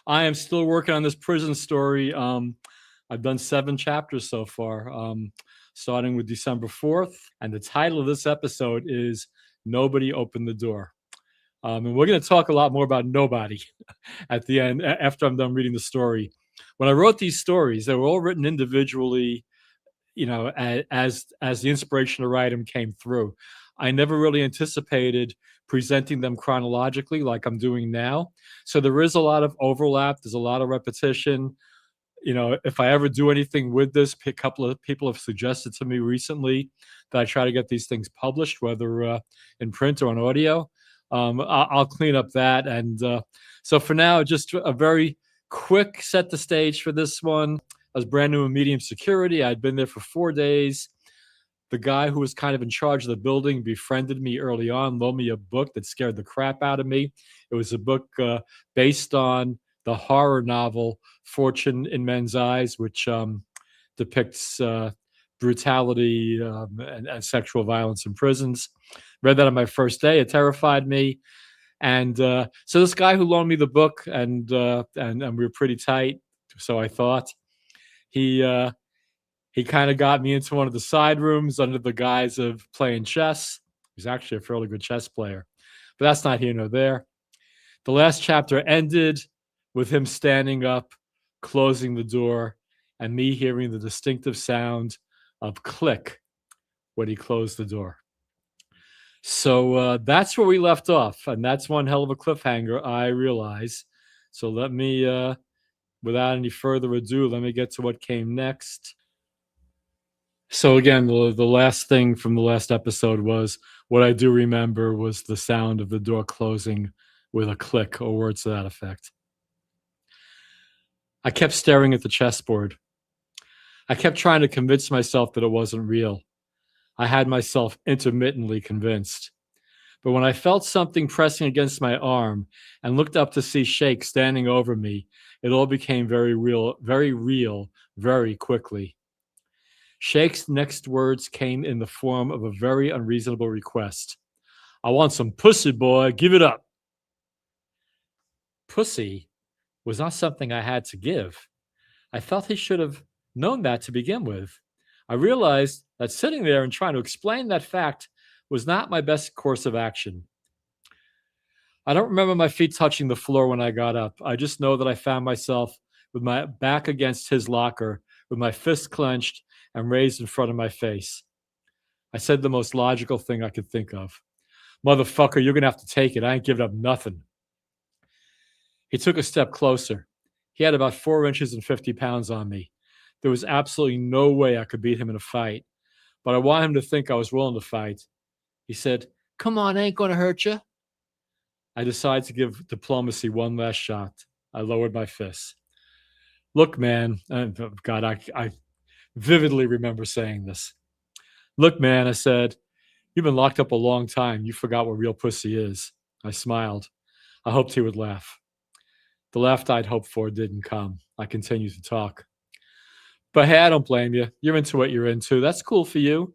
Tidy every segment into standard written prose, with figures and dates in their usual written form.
I am still working on this prison story. I've done 7 chapters so far, starting with December 4th. And the title of this episode is Nobody Opened the Door. And we're going to talk a lot more about nobody at the end, after I'm done reading the story. When I wrote these stories, they were all written individually, as the inspiration to write them came through. I never really anticipated presenting them chronologically like I'm doing now. So there is a lot of overlap. There's a lot of repetition. If I ever do anything with this, a couple of people have suggested to me recently that I try to get these things published, whether in print or on audio. I'll clean up that. And so for now, just a very quick set the stage for this one. I was brand new in medium security. I'd been there for 4 days. The guy who was kind of in charge of the building befriended me early on, loaned me a book that scared the crap out of me. It was a book based on the horror novel Fortune in Men's Eyes, which depicts brutality and sexual violence in prisons. Read that on my first day. It terrified me. And so this guy who loaned me the book, and we were pretty tight, so I thought, he kind of got me into one of the side rooms under the guise of playing chess. He's actually a fairly good chess player, but that's not here nor there. The last chapter ended with him standing up, closing the door, and me hearing the distinctive sound of click when he closed the door. So that's where we left off, and that's one hell of a cliffhanger, I realize. So let me, without any further ado, let me get to what came next. So again, the last thing from the last episode was, what I do remember was the sound of the door closing with a click, or words to that effect. I kept staring at the chessboard. I kept trying to convince myself that it wasn't real. I had myself intermittently convinced. But when I felt something pressing against my arm and looked up to see Sheikh standing over me, it all became very real, very quickly. Sheikh's next words came in the form of a very unreasonable request. I want some pussy, boy. Give it up. Pussy was not something I had to give. I felt he should have known that to begin with. I realized that sitting there and trying to explain that fact was not my best course of action. I don't remember my feet touching the floor when I got up. I just know that I found myself with my back against his locker, with my fists clenched and raised in front of my face. I said the most logical thing I could think of. Motherfucker, you're going to have to take it. I ain't giving up nothing. He took a step closer. He had about 4 inches and 50 pounds on me. There was absolutely no way I could beat him in a fight, but I want him to think I was willing to fight. He said, come on, ain't going to hurt you. I decided to give diplomacy one last shot. I lowered my fists. Look, man, God, I vividly remember saying this. Look, man, I said, you've been locked up a long time. You forgot what real pussy is. I smiled. I hoped he would laugh. The laugh I'd hoped for didn't come. I continued to talk. But hey, I don't blame you. You're into what you're into. That's cool for you,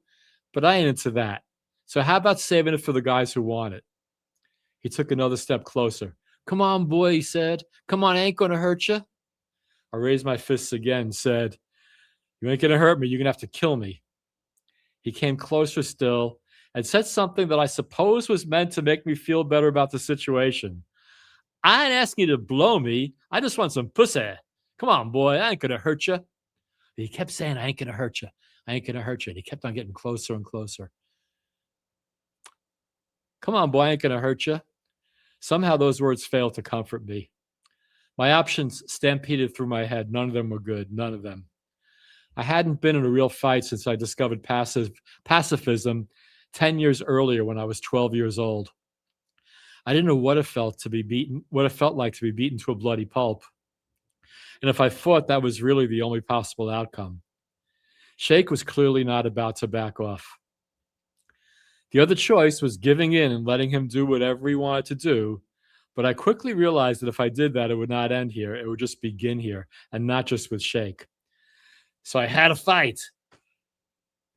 but I ain't into that. So how about saving it for the guys who want it? He took another step closer. Come on, boy, he said. Come on, I ain't going to hurt you. I raised my fists again and said, you ain't going to hurt me. You're going to have to kill me. He came closer still and said something that I suppose was meant to make me feel better about the situation. I ain't asking you to blow me. I just want some pussy. Come on, boy. I ain't going to hurt you. He kept saying, I ain't going to hurt you. I ain't going to hurt you. And he kept on getting closer and closer. Come on, boy. I ain't going to hurt you. Somehow those words failed to comfort me. My options stampeded through my head. None of them were good. None of them. I hadn't been in a real fight since I discovered pacifism 10 years earlier when I was 12 years old. I didn't know what it felt like to be beaten to a bloody pulp. And if I fought, that was really the only possible outcome. Sheikh was clearly not about to back off. The other choice was giving in and letting him do whatever he wanted to do, but I quickly realized that if I did that, it would not end here. It would just begin here, and not just with Sheikh. So I had a fight.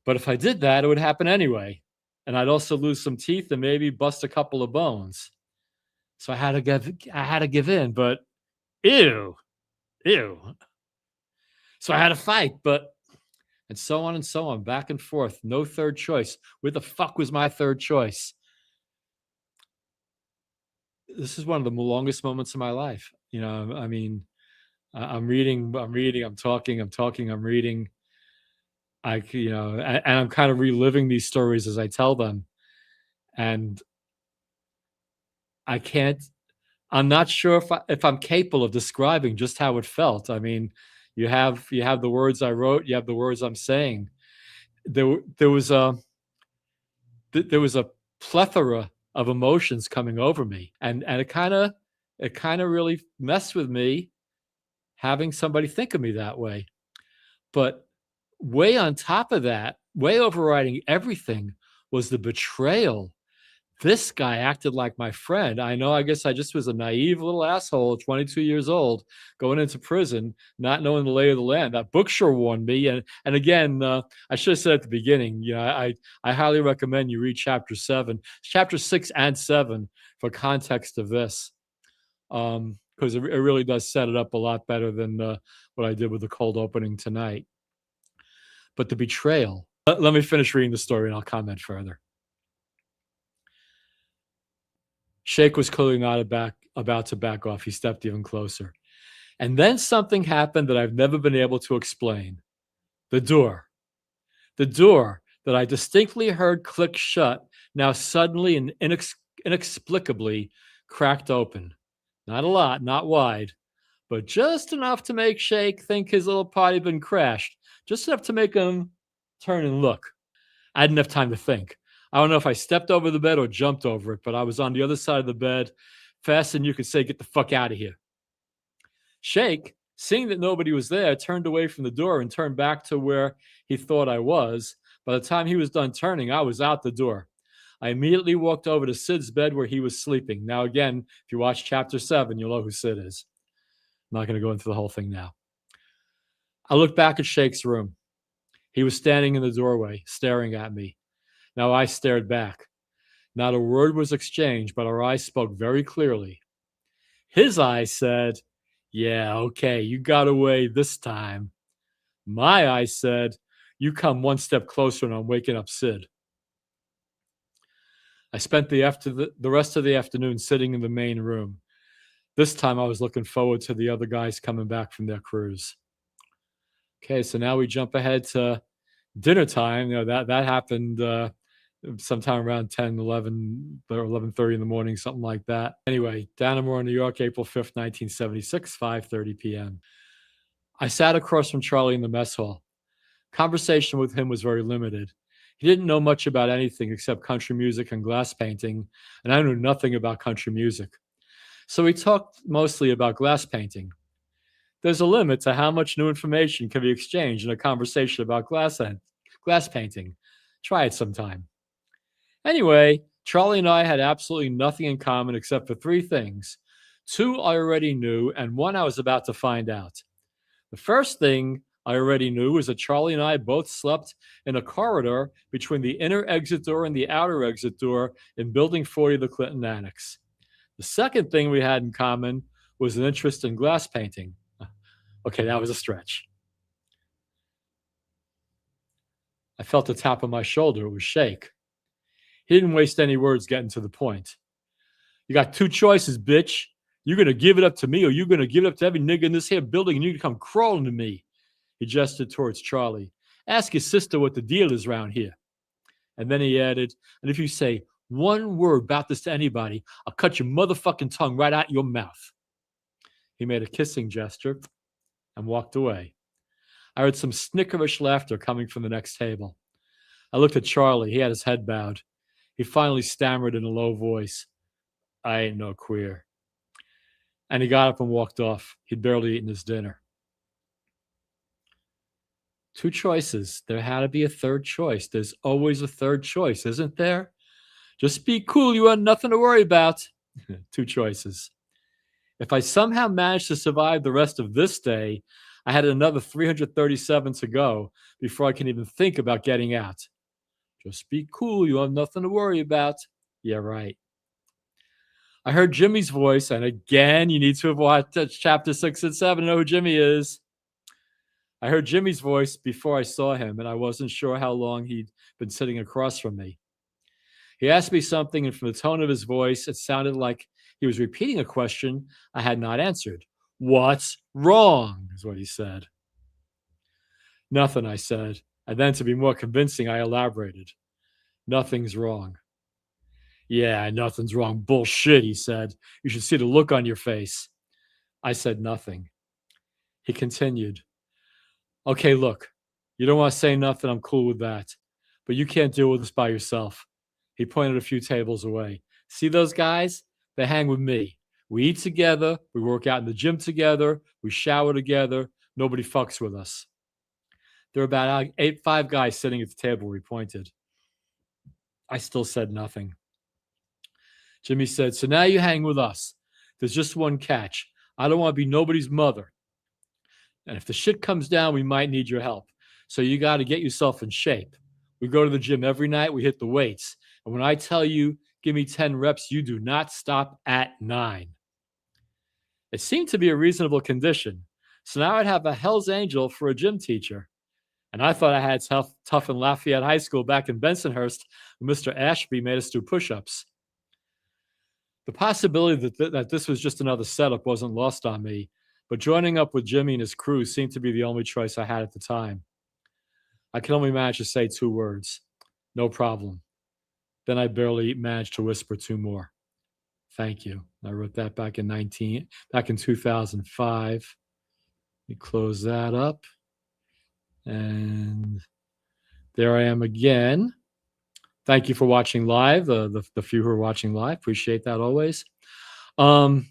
But if I did that, it would happen anyway, and I'd also lose some teeth and maybe bust a couple of bones. So I had to give in, but Ew, ew. So I had a fight, but and so on, back and forth. No third choice. Where the fuck was my third choice? This is one of the longest moments of my life. I mean, I'm reading, I'm talking, I'm reading. And I'm kind of reliving these stories as I tell them. And I can't, I'm not sure if I'm capable of describing just how it felt. I mean, you have the words I wrote, you have the words I'm saying. There was a plethora of emotions coming over me, and it kind of really messed with me having somebody think of me that way. But way on top of that, way overriding everything was the betrayal. This guy acted like my friend. I know, I guess I just was a naive little asshole, 22 years old, going into prison, not knowing the lay of the land. That book sure warned me. And again, I should have said at the beginning, I highly recommend you read chapter 6 and 7 for context of this. Because it really does set it up a lot better than what I did with the cold opening tonight. But the betrayal. Let me finish reading the story and I'll comment further. Shake was clearly not about to back off. He stepped even closer. And then something happened that I've never been able to explain. The door. The door that I distinctly heard click shut now suddenly and inexplicably cracked open. Not a lot, not wide, but just enough to make Shake think his little party had been crashed. Just enough to make him turn and look. I didn't have time to think. I don't know if I stepped over the bed or jumped over it, but I was on the other side of the bed, faster than you could say, "Get the fuck out of here." Shake, seeing that nobody was there, turned away from the door and turned back to where he thought I was. By the time he was done turning, I was out the door. I immediately walked over to Sid's bed where he was sleeping. Now, again, if you watch chapter 7, you'll know who Sid is. I'm not going to go into the whole thing now. I looked back at Shake's room. He was standing in the doorway, staring at me. Now I stared back. Not a word was exchanged, but our eyes spoke very clearly. His eyes said, "Yeah, okay, you got away this time." My eyes said, "You come one step closer and I'm waking up Sid." I spent the rest of the afternoon sitting in the main room. This time I was looking forward to the other guys coming back from their cruise. Okay, so now we jump ahead to dinner time. That happened sometime around 10, 11, or 11:30 in the morning, something like that. Anyway, Dannemora, New York, April 5th, 1976, 5:30 p.m. I sat across from Charlie in the mess hall. Conversation with him was very limited. He didn't know much about anything except country music and glass painting, and I knew nothing about country music. So we talked mostly about glass painting. There's a limit to how much new information can be exchanged in a conversation about glass painting. Try it sometime. Anyway, Charlie and I had absolutely nothing in common except for three things. Two I already knew, and one I was about to find out. The first thing I already knew was that Charlie and I both slept in a corridor between the inner exit door and the outer exit door in Building 40 of the Clinton Annex. The second thing we had in common was an interest in glass painting. Okay, that was a stretch. I felt the top of my shoulder. It was Shake. He didn't waste any words getting to the point. "You got two choices, bitch. You're going to give it up to me or you're going to give it up to every nigga in this here building and you can come crawling to me." He gestured towards Charlie. "Ask your sister what the deal is around here." And then he added, "And if you say one word about this to anybody, I'll cut your motherfucking tongue right out your mouth." He made a kissing gesture and walked away. I heard some snickerish laughter coming from the next table. I looked at Charlie. He had his head bowed. He finally stammered in a low voice, "I ain't no queer." And he got up and walked off. He'd barely eaten his dinner. Two choices. There had to be a third choice. There's always a third choice, isn't there? Just be cool. You have nothing to worry about. Two choices. If I somehow managed to survive the rest of this day, I had another 337 to go before I can even think about getting out. Just be cool. You have nothing to worry about. Yeah, right. I heard Jimmy's voice, and again, you need to have watched chapter 6 and 7 to know who Jimmy is. I heard Jimmy's voice before I saw him, and I wasn't sure how long he'd been sitting across from me. He asked me something, and from the tone of his voice, it sounded like he was repeating a question I had not answered. "What's wrong?" is what he said. "Nothing," I said, and then to be more convincing, I elaborated. "Nothing's wrong." "Yeah, nothing's wrong. Bullshit," he said. "You should see the look on your face." I said nothing. He continued. "Okay, look, you don't want to say nothing. I'm cool with that. But you can't deal with this by yourself." He pointed a few tables away. "See those guys? They hang with me. We eat together. We work out in the gym together. We shower together. Nobody fucks with us." There were about five guys sitting at the table where he pointed. I still said nothing. Jimmy said, "So now you hang with us. There's just one catch. I don't want to be nobody's mother. And if the shit comes down, we might need your help. So you got to get yourself in shape. We go to the gym every night. We hit the weights. And when I tell you, give me 10 reps, you do not stop at 9. It seemed to be a reasonable condition. So now I'd have a Hell's Angel for a gym teacher. And I thought I had tough in Lafayette High School back in Bensonhurst when Mr. Ashby made us do push-ups. The possibility that this was just another setup wasn't lost on me, but joining up with Jimmy and his crew seemed to be the only choice I had at the time. I could only manage to say 2 words. "No problem." Then I barely managed to whisper 2 more. "Thank you." I wrote that back in 2005. We close that up. And there I am again. Thank you for watching live. The few who are watching live, appreciate that always. The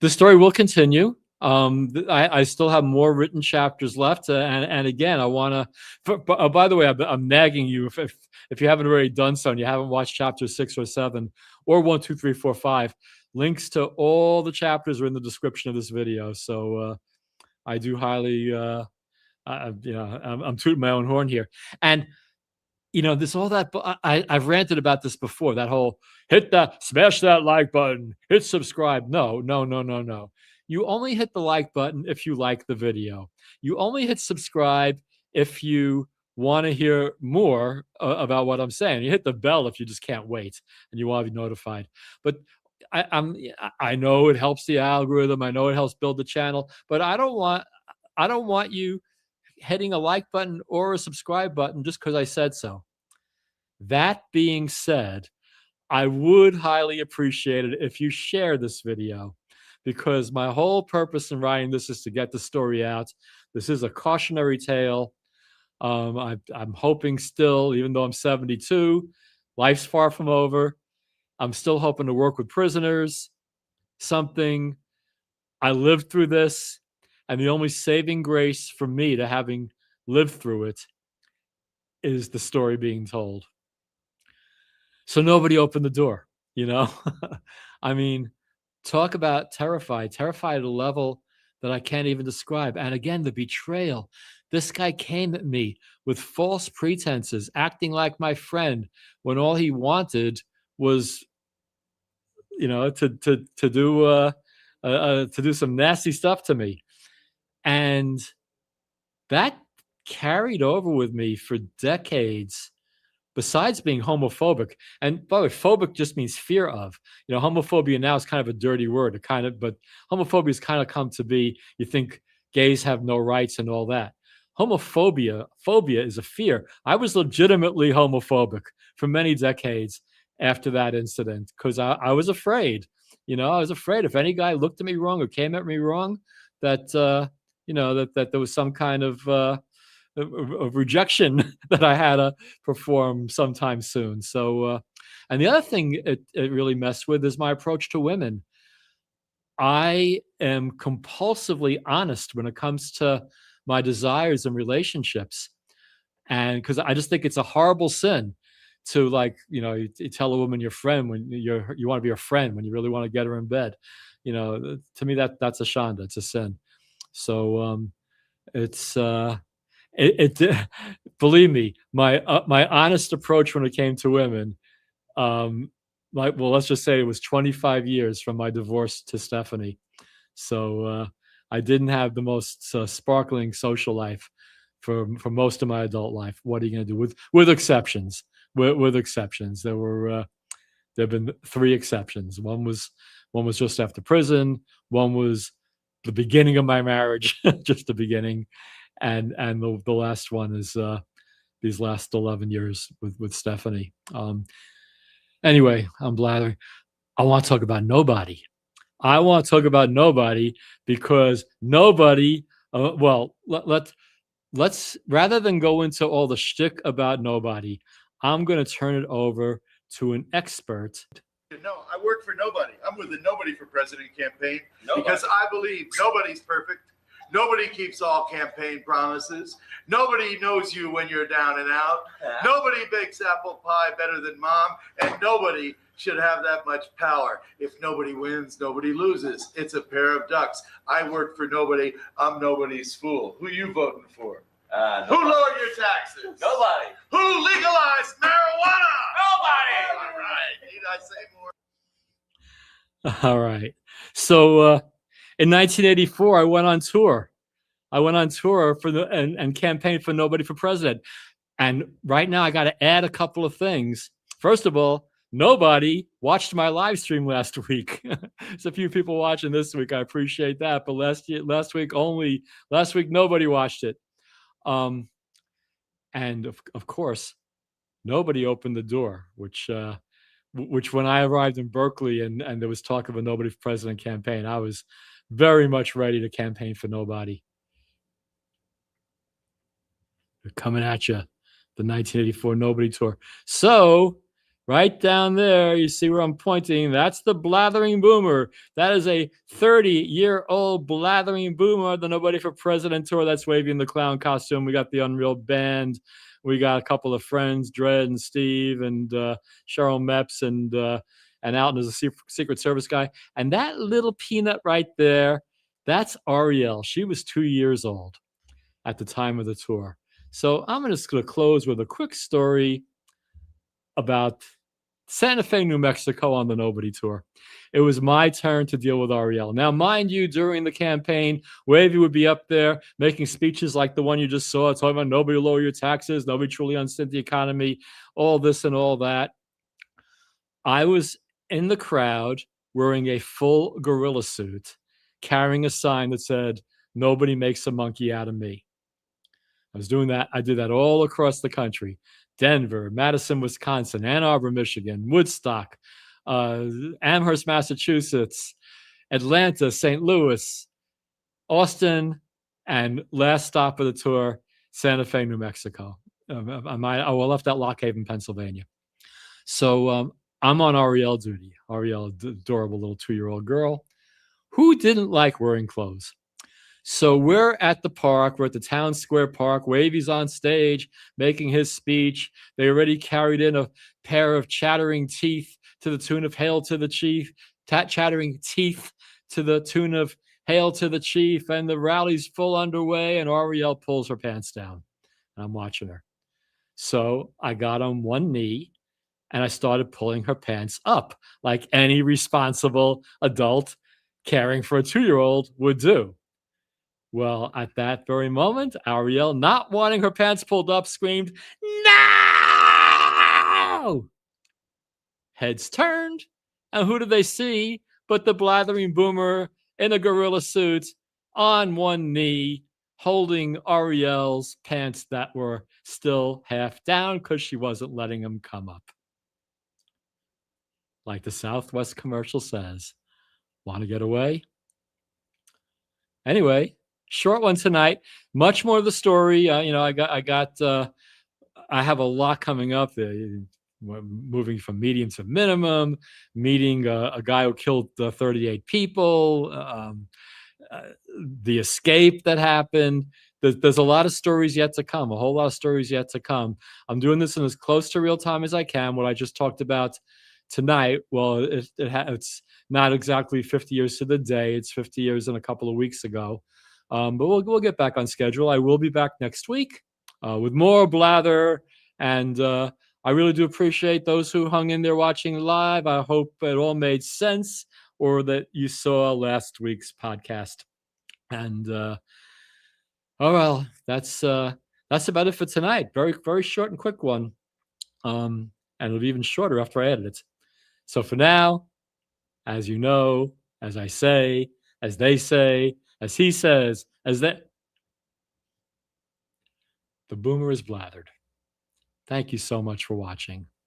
story will continue. I still have more written chapters left, and again, I want to. By the way, I'm nagging you if you haven't already done so and you haven't watched chapters 6 or 7 or 1, 2, 3, 4, 5. Links to all the chapters are in the description of this video. So I do highly. I'm tooting my own horn here, and this all that. I've ranted about this before. That whole smash that like button, hit subscribe. No, no, no, no, no. You only hit the like button if you like the video. You only hit subscribe if you want to hear more about what I'm saying. You hit the bell if you just can't wait and you want to be notified. But I know it helps the algorithm. I know it helps build the channel. But I don't want you hitting a like button or a subscribe button just because I said so. That being said, I would highly appreciate it if you share this video, because my whole purpose in writing this is to get the story out. This is a cautionary tale. I'm hoping still, even though I'm 72, life's far from over. I'm still hoping to work with prisoners, something. I lived through this, and the only saving grace for me to having lived through it is the story being told. So nobody opened the door, I mean, talk about terrified at a level that I can't even describe. And again, the betrayal. This guy came at me with false pretenses, acting like my friend when all he wanted was, to do some nasty stuff to me. And that carried over with me for decades, besides being homophobic. And by the way, phobic just means fear of. Homophobia now is kind of a dirty word, but homophobia has kind of come to be, you think gays have no rights and all that. Phobia is a fear. I was legitimately homophobic for many decades after that incident because I was afraid. I was afraid if any guy looked at me wrong or came at me wrong, that that there was some kind of rejection that I had to perform sometime soon. So, and the other thing it really messed with is my approach to women. I am compulsively honest when it comes to my desires and relationships. And because I just think it's a horrible sin to you tell a woman you're friend when you want to be her friend when you really want to get her in bed. To me that's a shanda, it's a sin. So it's believe me, my honest approach when it came to women well, let's just say it was 25 years from my divorce to Stephanie. So I didn't have the most sparkling social life for most of my adult life. What are you going to do with exceptions? With exceptions, there have been three exceptions. One was just after prison. One was the beginning of my marriage, just the beginning, and the last one is these last 11 years with Stephanie. Anyway, I'm blathering. I want to talk about nobody. I want to talk about nobody because nobody. Well, let's rather than go into all the shtick about nobody, I'm going to turn it over to an expert. No, I work for nobody. I'm with the Nobody for President campaign because I believe nobody's perfect. Nobody keeps all campaign promises. Nobody knows you when you're down and out. Nobody bakes apple pie better than mom, and nobody should have that much power. If nobody wins, nobody loses. It's a pair of ducks. I work for nobody. I'm nobody's fool. Who you voting for? Who lowered your taxes? Nobody. Who legalized marijuana? Nobody. All right. Need I say more? All right. So in 1984, I went on tour. I went on tour for and campaigned for Nobody for President. And right now, I got to add a couple of things. First of all, nobody watched my live stream last week. There's a few people watching this week. I appreciate that. But last week nobody watched it. And of course, nobody opened the door, which when I arrived in Berkeley and there was talk of a Nobody for President campaign, I was very much ready to campaign for nobody. They're coming at you, the 1984 Nobody Tour. So right down there, you see where I'm pointing. That's the Blathering Boomer. That is a 30-year-old Blathering Boomer, the Nobody for President Tour. That's Wavy in the clown costume. We got the Unreal Band. We got a couple of friends, Dred and Steve and Cheryl Mepps and Alton is a Secret Service guy. And that little peanut right there, that's Ariel. She was 2 years old at the time of the tour. So I'm just going to close with a quick story about Santa Fe, New Mexico on the Nobody Tour. It was my turn to deal with Ariel. Now, mind you, during the campaign, Wavy would be up there making speeches like the one you just saw, talking about nobody will lower your taxes, nobody truly unstint the economy, all this and all that. I was in the crowd wearing a full gorilla suit, carrying a sign that said, "Nobody makes a monkey out of me." I was doing that. I did that all across the country. Denver, Madison, Wisconsin, Ann Arbor, Michigan, Woodstock, Amherst, Massachusetts, Atlanta, St. Louis, Austin, and last stop of the tour, Santa Fe, New Mexico. I left out Lock Haven, Pennsylvania. So I'm on Ariel duty. Ariel, adorable little 2-year-old girl who didn't like wearing clothes. So we're at the park. We're at the Town Square Park. Wavy's on stage making his speech. They already carried in a pair of chattering teeth to the tune of Hail to the Chief, chattering teeth to the tune of Hail to the Chief. And the rally's full underway, and Ariel pulls her pants down. And I'm watching her. So I got on one knee, and I started pulling her pants up like any responsible adult caring for a 2-year-old would do. Well, at that very moment, Ariel, not wanting her pants pulled up, screamed, "No!" Heads turned, and who do they see but the Blathering Boomer in a gorilla suit on one knee, holding Ariel's pants that were still half down because she wasn't letting them come up. Like the Southwest commercial says, want to get away? Anyway, short one tonight. Much more of the story. I have a lot coming up. Moving from medium to minimum, meeting a guy who killed 38 people, the escape that happened. There's a lot of stories yet to come, a whole lot of stories yet to come. I'm doing this in as close to real time as I can. What I just talked about tonight, well, it's not exactly 50 years to the day. It's 50 years and a couple of weeks ago. But we'll get back on schedule. I will be back next week with more blather and I really do appreciate those who hung in there watching live. I hope it all made sense, or that you saw last week's podcast. And oh well, that's about it for tonight. Very, very short and quick one. And it'll be even shorter after I edit it. So for now, as you know, as I say, as they say, as he says, the boomer is blathered. Thank you so much for watching.